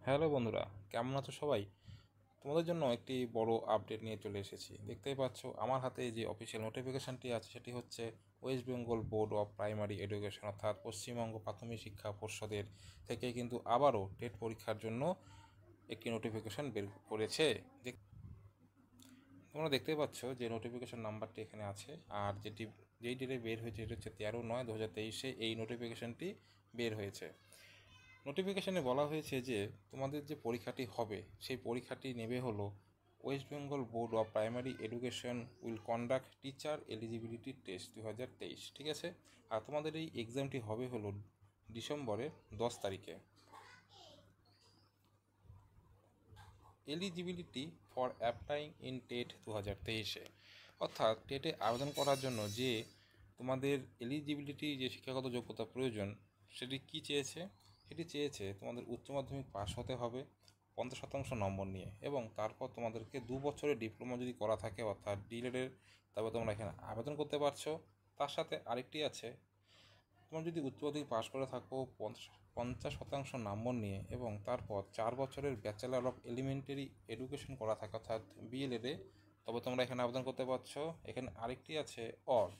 Hello বন্ধুরা, কেমন আছো সবাই? তোমাদের জন্য একটি বড় আপডেট নিয়ে চলে এসেছি। দেখতেই পাচ্ছ আমার হাতে যে অফিসিয়াল নোটিফিকেশনটি আছে সেটি হচ্ছে West Bengal board of primary education অর্থাৎ পশ্চিমবঙ্গ প্রাথমিক শিক্ষা পর্ষদের থেকে কিন্তু আবারও টেট পরীক্ষার জন্য একটি নোটিফিকেশন বের করেছে। তোমরা দেখতেই পাচ্ছ যে নোটিফিকেশন নাম্বারটি এখানে আছে, আর যেই ডেটে বের হয়েছে সেটি হচ্ছে 13/9/2023 এই নোটিফিকেশনটি বের হয়েছে। নোটিফিকেশনে বলা হয়েছে যে তোমাদের যে পরীক্ষাটি হবে সেই পরীক্ষাটি নেবে হলো West Bengal board of primary education will conduct teacher eligibility test 2023, ঠিক আছে। আর তোমাদের এই এক্সামটি হবে হলো ডিসেম্বরের 10 তারিখে। Eligibility for applying in TET 2023, অর্থাৎ টেটে আবেদন করার জন্য যে তোমাদের এলিজিবিলিটি যে শিক্ষাগত যোগ্যতা প্রয়োজন সেটি কি চেয়েছে, সেটি চেয়েছে তোমাদের উচ্চ মাধ্যমিক পাস হতে হবে 50% নম্বর নিয়ে, এবং তারপর তোমাদেরকে 2 বছরের ডিপ্লোমা যদি করা থাকে অর্থাৎ ডিএলএডের, তবে তোমরা এখানে আবেদন করতে পারছো। তার সাথে আরেকটি আছে, তোমরা যদি উচ্চ মাধ্যমিক পাশ করে থাকো 50% নম্বর নিয়ে এবং তারপর 4 বছরের ব্যাচেলার অফ এলিমেন্টারি এডুকেশন করা থাকে অর্থাৎ বিএলএডে, তবে তোমরা এখানে আবেদন করতে পারছো। এখানে আরেকটি আছে অর,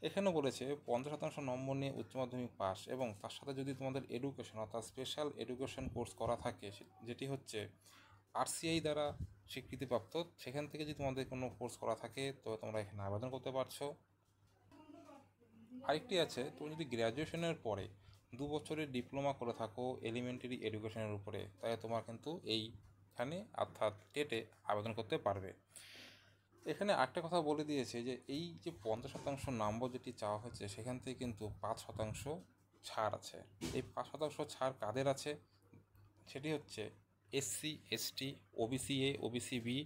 এখানেও বলেছে 50% নম্বর নিয়ে উচ্চ মাধ্যমিক পাস এবং তার সাথে যদি তোমাদের এডুকেশন অর্থাৎ স্পেশাল এডুকেশন কোর্স করা থাকে, যেটি হচ্ছে আরসিআই দ্বারা স্বীকৃতিপ্রাপ্ত, সেখান থেকে যদি তোমাদের কোনো কোর্স করা থাকে তবে তোমরা এখানে আবেদন করতে পারছো। আরেকটি আছে, তুমি যদি গ্র্যাজুয়েশনের পরে 2 বছরের ডিপ্লোমা করে থাকো এলিমেন্টারি এডুকেশনের উপরে, তাই তোমার কিন্তু এইখানে অর্থাৎ টেটে আবেদন করতে পারবে। এখানে একটা কথা বলে দিয়েছে যে এই যে 50% নম্বর যেটি চাওয়া হয়েছে সেখান থেকে কিন্তু 5% ছাড় আছে। এই 5% ছাড় কাদের আছে, সেটি হচ্ছে SC, ST, OBC A, OBC B,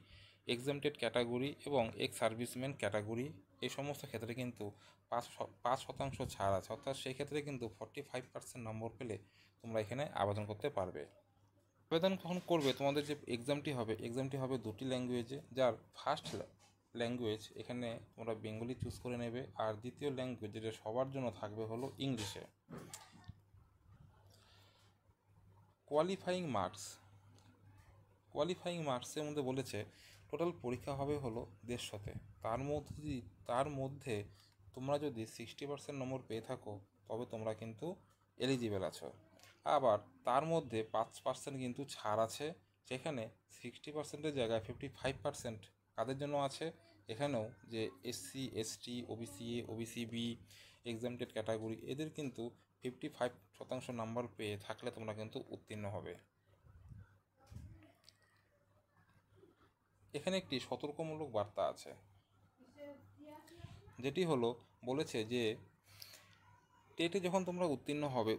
exempted category এবং এক্স সার্ভিসম্যান ক্যাটাগরি, এই সমস্ত ক্ষেত্রে কিন্তু 5% ছাড় আছে। অর্থাৎ সেই ক্ষেত্রে কিন্তু 45% নম্বর পেলে তোমরা এখানে আবেদন করতে পারবে। আবেদন কখন করবে, তোমাদের যে এক্সামটি হবে দুটি ল্যাঙ্গুয়েজে, যার ফার্স্ট ল্যাঙ্গুয়েজ এখানে তোমরা বেঙ্গলি চুজ করে নেবে, আর দ্বিতীয় ল্যাঙ্গুয়েজ যেটা সবার জন্য থাকবে হলো ইংলিশে। কোয়ালিফাইং মার্কসের মধ্যে বলেছে টোটাল পরীক্ষা হবে হলো 150-তে। তার মধ্যে তোমরা যদি 60% নম্বর পেয়ে থাকো তবে তোমরা কিন্তু এলিজিবল আছো। আবার তার মধ্যে 5% কিন্তু ছাড় আছে, সেখানে 60%-এর জায়গায় 55% কাদের জন্য আছে, এখানেও যে SC, ST, OBC A, OBC B, exempted category, এদের কিন্তু 55% নাম্বার পেয়ে থাকলে তোমরা কিন্তু উত্তীর্ণ হবে। এখানে একটি সতর্কমূলক বার্তা আছে, যেটি হলো বলেছে যে টেটে যখন তোমরা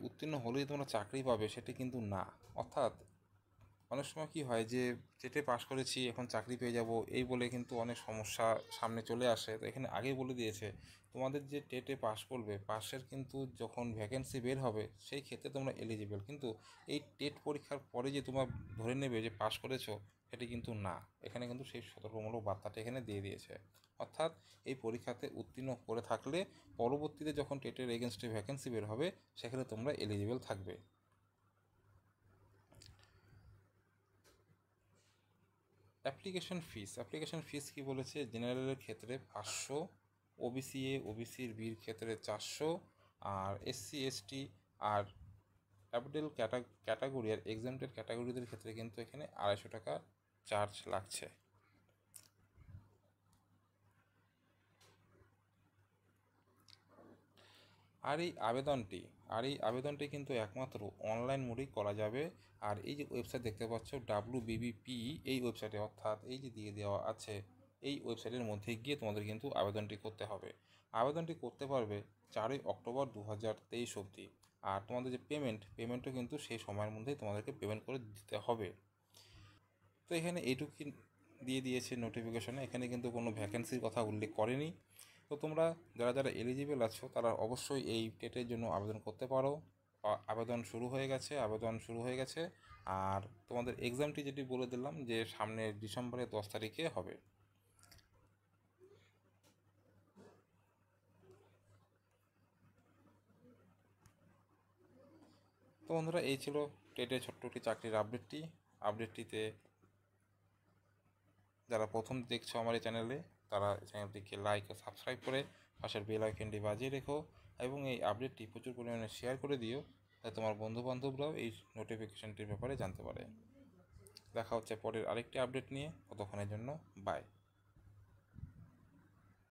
উত্তীর্ণ হলেই তোমরা চাকরি পাবে সেটি কিন্তু না। অর্থাৎ অনেক সময় কি হয় যে টেটে পাশ করেছি এখন চাকরি পেয়ে যাব এই বলে কিন্তু অনেক সমস্যা সামনে চলে আসে। তো এখানে আগেই বলে দিয়েছে তোমাদের যে টেটে পাশ করবে, পাশের কিন্তু যখন ভ্যাকেন্সি বের হবে সেই ক্ষেত্রে তোমরা এলিজিবল, কিন্তু এই টেট পরীক্ষার পরে যে তোমরা ধরে নেবে যে পাশ করেছো সেটি কিন্তু না। এখানে কিন্তু সেই সতর্কমূলক বার্তাটা এখানে দিয়ে দিয়েছে। অর্থাৎ এই পরীক্ষাতে উত্তীর্ণ করে থাকলে পরবর্তীতে যখন টেটের এগেনস্টে ভ্যাকেন্সি বের হবে সেখানে তোমরা এলিজিবল থাকবে। অ্যাপ্লিকেশন ফিস কি বলেছে, জেনারেলের ক্ষেত্রে 500, ওবিসি এ, ওবিসির বির ক্ষেত্রে 400, আর এসসি, এসটি আর অ্যাপডেল ক্যাটাগরি আর এক্সামটেড ক্যাটাগরিদের ক্ষেত্রে কিন্তু এখানে 250 টাকা চার্জ লাগছে। আর এই আবেদনটি কিন্তু একমাত্র অনলাইন মোডেই করা যাবে। আর এই যে ওয়েবসাইট দেখতে পাচ্ছ WBBP, এই ওয়েবসাইটে অর্থাৎ এই যে দিয়ে দেওয়া আছে এই ওয়েবসাইটের মধ্যে গিয়ে তোমাদের কিন্তু আবেদনটি করতে হবে। আবেদনটি করতে পারবে 4 অক্টোবর 2023 অবধি। আর তোমাদের যে পেমেন্টও কিন্তু সেই সময়ের মধ্যেই তোমাদেরকে পেমেন্ট করে দিতে হবে। তো এখানে এইটুকুই দিয়ে দিয়েছে নোটিফিকেশনে, এখানে কিন্তু কোনো ভ্যাকেন্সির কথা উল্লেখ করেনি। তো তোমরা যারা যারা এলিজিবল আছো তারা অবশ্যই এই টেটের জন্য আবেদন করতে পারো। আবেদন শুরু হয়ে গেছে। আর তোমাদের এক্সামটি যেটি বলে দিলাম যে সামনের ডিসেম্বরের 10 তারিখে হবে। তো বন্ধুরা, এই ছিল টেটের ছোট্ট একটি চাকরির আপডেটটিতে যারা প্রথম দেখছো আমার এই চ্যানেলে, তারা চ্যানেলটিকে লাইক ও সাবস্ক্রাইব করে পাশের বেল আইকনটি বাজিয়ে রেখো এবং এই আপডেটটি প্রচুর পরিমাণে শেয়ার করে দিও, যাতে তোমার বন্ধুবান্ধবরাও এই নোটিফিকেশনটির ব্যাপারে জানতে পারে। দেখা হচ্ছে পরের আরেকটি আপডেট নিয়ে, ততক্ষণের জন্য বাই।